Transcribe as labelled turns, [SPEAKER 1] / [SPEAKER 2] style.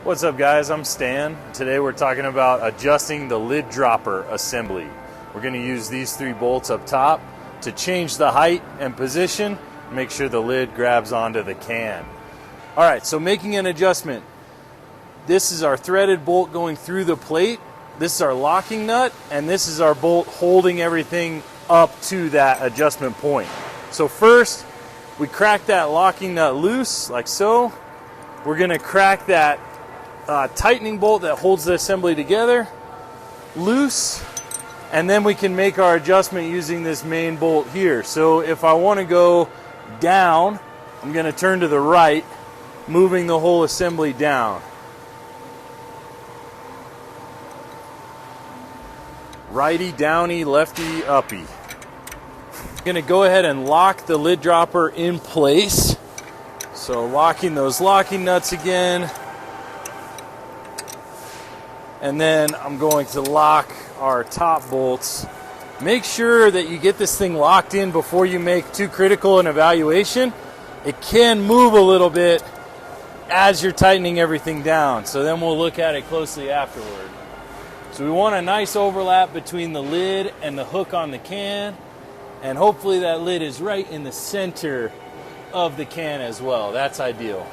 [SPEAKER 1] What's up guys, I'm Stan. Today we're talking about adjusting the lid dropper assembly. We're going to use these 3 bolts up top to change the height and position, make sure the lid grabs onto the can. Alright, so making an adjustment. This is our threaded bolt going through the plate, this is our locking nut, and this is our bolt holding everything up to that adjustment point. So first, we crack that locking nut loose, like so. We're going to crack that tightening bolt that holds the assembly together loose, and then we can make our adjustment using this main bolt here. So if I want to go down, I'm going to turn to the right, moving the whole assembly down. Righty, downy, lefty, uppy. I'm going to go ahead and lock the lid dropper in place. So locking those locking nuts again. And then I'm going to lock our top bolts. Make sure that you get this thing locked in before you make too critical an evaluation. It can move a little bit as you're tightening everything down. So then we'll look at it closely afterward. So we want a nice overlap between the lid and the hook on the can. And hopefully that lid is right in the center of the can as well. That's ideal.